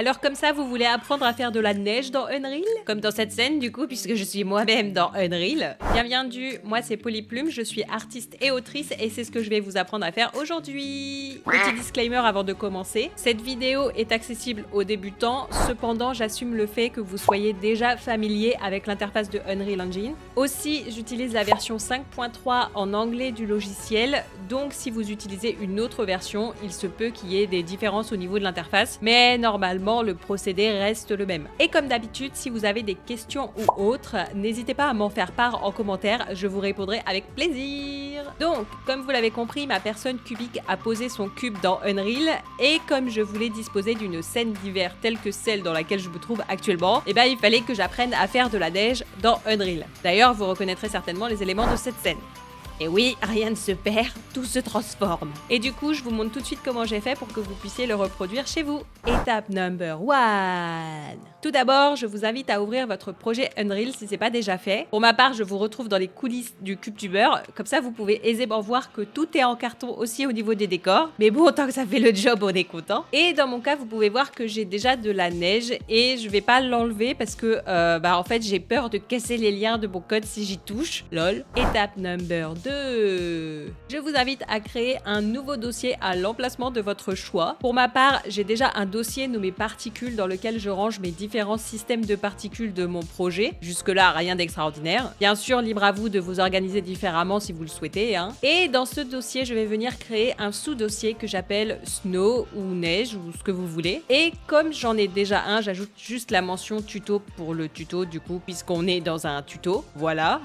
Alors comme ça, vous voulez apprendre à faire de la neige dans Unreal? Comme dans cette scène du coup, puisque je suis moi-même dans Unreal. Bienvenue, moi c'est Polyplume, je suis artiste et autrice et c'est ce que je vais vous apprendre à faire aujourd'hui. Petit disclaimer avant de commencer, cette vidéo est accessible aux débutants, cependant j'assume le fait que vous soyez déjà familier avec l'interface de Unreal Engine. Aussi, j'utilise la version 5.3 en anglais du logiciel, donc si vous utilisez une autre version, il se peut qu'il y ait des différences au niveau de l'interface, mais normalement le procédé reste le même. Et comme d'habitude, si vous avez des questions ou autres, n'hésitez pas à m'en faire part en commentaire, je vous répondrai avec plaisir. Donc, comme vous l'avez compris, ma personne cubique a posé son cube dans Unreal, et comme je voulais disposer d'une scène d'hiver telle que celle dans laquelle je me trouve actuellement, et il fallait que j'apprenne à faire de la neige dans Unreal. D'ailleurs, vous reconnaîtrez certainement les éléments de cette scène. Et oui, rien ne se perd, tout se transforme. Et du coup, je vous montre tout de suite comment j'ai fait pour que vous puissiez le reproduire chez vous. Étape number 1. Tout d'abord, je vous invite à ouvrir votre projet Unreal si c'est pas déjà fait. Pour ma part, je vous retrouve dans les coulisses du CubeTuber. Comme ça, vous pouvez aisément voir que tout est en carton aussi au niveau des décors. Mais bon, tant que ça fait le job, on est content. Et dans mon cas, vous pouvez voir que j'ai déjà de la neige et je vais pas l'enlever parce que, en fait, j'ai peur de casser les liens de mon code si j'y touche. Lol. Étape number 2. Je vous invite à créer un nouveau dossier à l'emplacement de votre choix. Pour ma part, j'ai déjà un dossier nommé particules dans lequel je range mes différents systèmes de particules de mon projet. Jusque-là, rien d'extraordinaire. Bien sûr, libre à vous de vous organiser différemment si vous le souhaitez. Et dans ce dossier, je vais venir créer un sous-dossier que j'appelle Snow ou Neige ou ce que vous voulez. Et comme j'en ai déjà un, j'ajoute juste la mention tuto pour le tuto du coup, puisqu'on est dans un tuto. Voilà.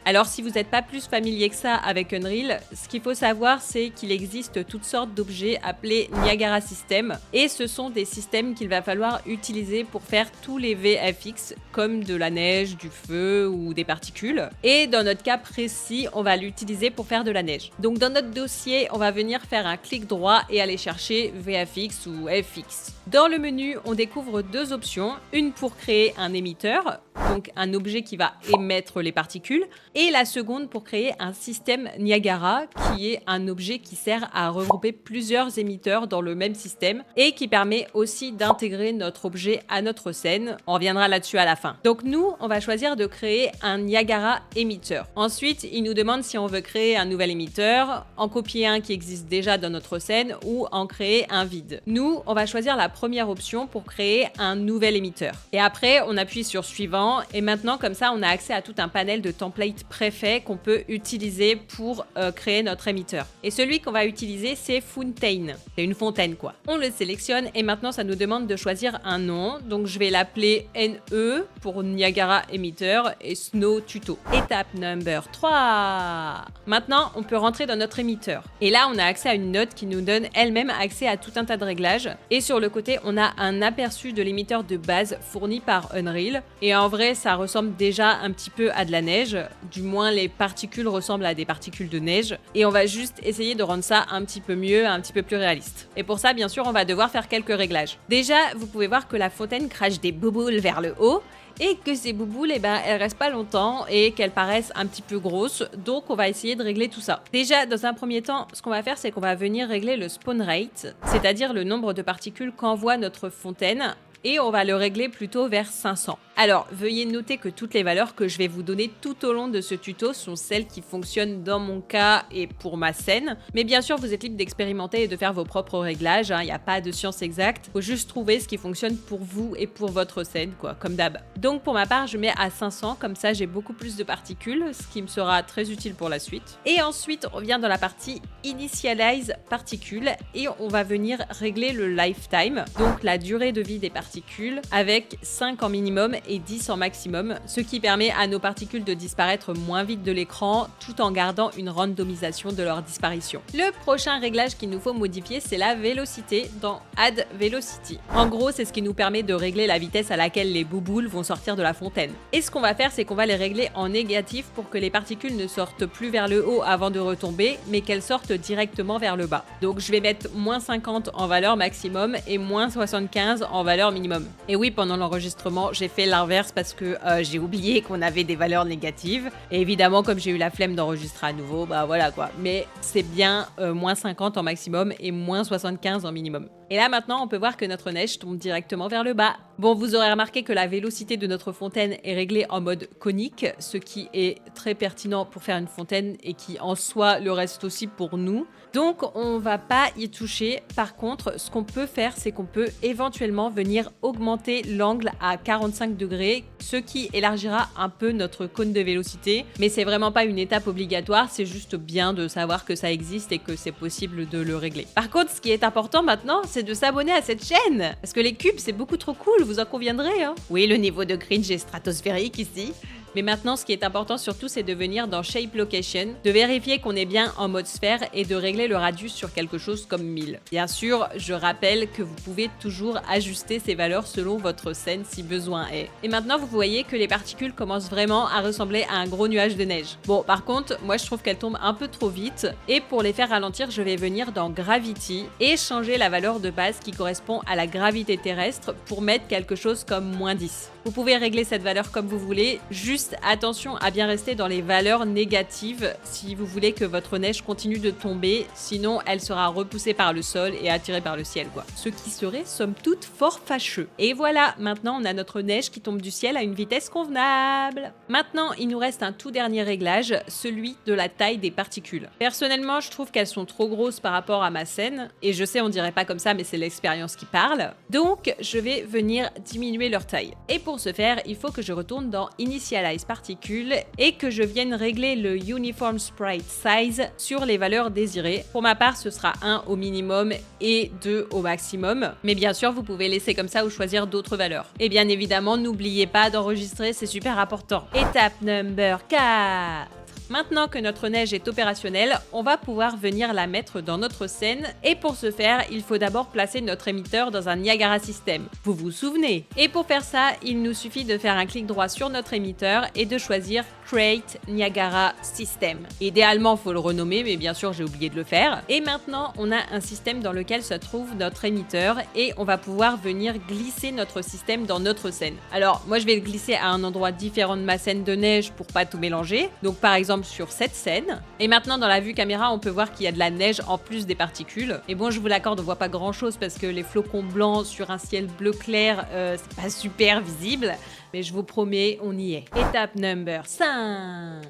Alors si vous n'êtes pas plus familier que ça avec Unreal, ce qu'il faut savoir c'est qu'il existe toutes sortes d'objets appelés Niagara Systems et ce sont des systèmes qu'il va falloir utiliser pour faire tous les VFX comme de la neige, du feu ou des particules. Et dans notre cas précis, on va l'utiliser pour faire de la neige. Donc dans notre dossier, on va venir faire un clic droit et aller chercher VFX ou FX. Dans le menu, on découvre deux options, une pour créer un émetteur, donc un objet qui va émettre les particules, et la seconde pour créer un système Niagara, qui est un objet qui sert à regrouper plusieurs émetteurs dans le même système et qui permet aussi d'intégrer notre objet à notre scène. On reviendra là-dessus à la fin. Donc nous, on va choisir de créer un Niagara émetteur. Ensuite, il nous demande si on veut créer un nouvel émetteur, en copier un qui existe déjà dans notre scène ou en créer un vide. Nous, on va choisir la première option pour créer un nouvel émetteur. Et après, on appuie sur suivant et maintenant, comme ça, on a accès à tout un panel de templates préfaits qu'on peut utiliser pour créer notre émetteur. Et celui qu'on va utiliser, c'est Fountain. C'est une fontaine, quoi. On le sélectionne et maintenant, ça nous demande de choisir un nom. Donc, je vais l'appeler NE pour Niagara émetteur et Snow tuto. Étape number 3. Maintenant, on peut rentrer dans notre émetteur. Et là, on a accès à une note qui nous donne elle-même accès à tout un tas de réglages. Et sur le côté, on a un aperçu de l'émetteur de base fourni par Unreal. Et en vrai, ça ressemble déjà un petit peu à de la neige. Du moins, les particules ressemblent à des particules de neige. Et on va juste essayer de rendre ça un petit peu mieux, un petit peu plus réaliste. Et pour ça, bien sûr, on va devoir faire quelques réglages. Déjà, vous pouvez voir que la fontaine crache des bouboules vers le haut. Et que ces bouboules, elles restent pas longtemps et qu'elles paraissent un petit peu grosses. Donc, on va essayer de régler tout ça. Déjà, dans un premier temps, ce qu'on va faire, c'est qu'on va venir régler le spawn rate, c'est-à-dire le nombre de particules qu'envoie notre fontaine. Et on va le régler plutôt vers 500. Alors, veuillez noter que toutes les valeurs que je vais vous donner tout au long de ce tuto sont celles qui fonctionnent dans mon cas et pour ma scène. Mais bien sûr, vous êtes libre d'expérimenter et de faire vos propres réglages. Il n'y a pas de science exacte. Il faut juste trouver ce qui fonctionne pour vous et pour votre scène, quoi, comme d'hab. Donc, pour ma part, je mets à 500. Comme ça, j'ai beaucoup plus de particules, ce qui me sera très utile pour la suite. Et ensuite, on vient dans la partie Initialize particules et on va venir régler le lifetime, donc la durée de vie des particules, avec 5 en minimum et 10 en maximum, ce qui permet à nos particules de disparaître moins vite de l'écran tout en gardant une randomisation de leur disparition. Le prochain réglage qu'il nous faut modifier, c'est la vélocité dans Add Velocity. En gros, c'est ce qui nous permet de régler la vitesse à laquelle les bouboules vont sortir de la fontaine. Et ce qu'on va faire, c'est qu'on va les régler en négatif pour que les particules ne sortent plus vers le haut avant de retomber, mais qu'elles sortent directement vers le bas. Donc je vais mettre moins 50 en valeur maximum et moins 75 en valeur minimum. Et oui, pendant l'enregistrement, j'ai fait l'inverse parce que j'ai oublié qu'on avait des valeurs négatives. Et évidemment, comme j'ai eu la flemme d'enregistrer à nouveau, bah voilà quoi. Mais c'est bien moins 50 en maximum et moins 75 en minimum. Et là maintenant, on peut voir que notre neige tombe directement vers le bas. Bon, vous aurez remarqué que la vélocité de notre fontaine est réglée en mode conique, ce qui est très pertinent pour faire une fontaine et qui en soi le reste aussi pour nous. Donc on va pas y toucher. Par contre, ce qu'on peut faire, c'est qu'on peut éventuellement venir augmenter l'angle à 45 degrés, ce qui élargira un peu notre cône de vélocité. Mais c'est vraiment pas une étape obligatoire, c'est juste bien de savoir que ça existe et que c'est possible de le régler. Par contre, ce qui est important maintenant, c'est de s'abonner à cette chaîne. Parce que les cubes, c'est beaucoup trop cool, vous en conviendrez, hein. Oui, le niveau de cringe est stratosphérique ici. Mais maintenant, ce qui est important surtout, c'est de venir dans Shape Location, de vérifier qu'on est bien en mode sphère et de régler le radius sur quelque chose comme 1000. Bien sûr, je rappelle que vous pouvez toujours ajuster ces valeurs selon votre scène si besoin est. Et maintenant, vous voyez que les particules commencent vraiment à ressembler à un gros nuage de neige. Bon, par contre, moi je trouve qu'elles tombent un peu trop vite. Et pour les faire ralentir, je vais venir dans Gravity et changer la valeur de base qui correspond à la gravité terrestre pour mettre quelque chose comme -10. Vous pouvez régler cette valeur comme vous voulez, juste attention à bien rester dans les valeurs négatives si vous voulez que votre neige continue de tomber, sinon elle sera repoussée par le sol et attirée par le ciel quoi. Ce qui serait somme toute fort fâcheux. Et voilà, maintenant on a notre neige qui tombe du ciel à une vitesse convenable. Maintenant il nous reste un tout dernier réglage, celui de la taille des particules. Personnellement je trouve qu'elles sont trop grosses par rapport à ma scène, et je sais on dirait pas comme ça mais c'est l'expérience qui parle, donc je vais venir diminuer leur taille. Et pour ce faire, il faut que je retourne dans Initialize Particules et que je vienne régler le Uniform Sprite Size sur les valeurs désirées. Pour ma part, ce sera 1 au minimum et 2 au maximum. Mais bien sûr, vous pouvez laisser comme ça ou choisir d'autres valeurs. Et bien évidemment, n'oubliez pas d'enregistrer, c'est super important. Étape number 4. Maintenant que notre neige est opérationnelle, on va pouvoir venir la mettre dans notre scène et pour ce faire, il faut d'abord placer notre émetteur dans un Niagara System. Vous vous souvenez? Et pour faire ça, il nous suffit de faire un clic droit sur notre émetteur et de choisir Create Niagara System. Idéalement, il faut le renommer, mais bien sûr, j'ai oublié de le faire. Et maintenant, on a un système dans lequel se trouve notre émetteur et on va pouvoir venir glisser notre système dans notre scène. Alors, moi, je vais le glisser à un endroit différent de ma scène de neige pour pas tout mélanger. Donc, par exemple, sur cette scène. Et maintenant, dans la vue caméra, on peut voir qu'il y a de la neige en plus des particules. Et bon, je vous l'accorde, on voit pas grand chose parce que les flocons blancs sur un ciel bleu clair, c'est pas super visible. Mais je vous promets, on y est. Étape number 5.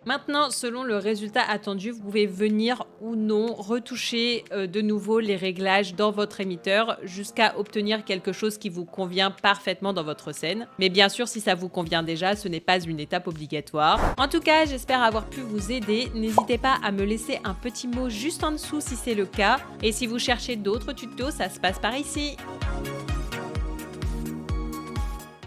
Maintenant, selon le résultat attendu, vous pouvez venir ou non retoucher de nouveau les réglages dans votre émetteur jusqu'à obtenir quelque chose qui vous convient parfaitement dans votre scène. Mais bien sûr, si ça vous convient déjà, ce n'est pas une étape obligatoire. En tout cas, j'espère avoir pu vous aider. N'hésitez pas à me laisser un petit mot juste en dessous si c'est le cas. Et si vous cherchez d'autres tutos, ça se passe par ici.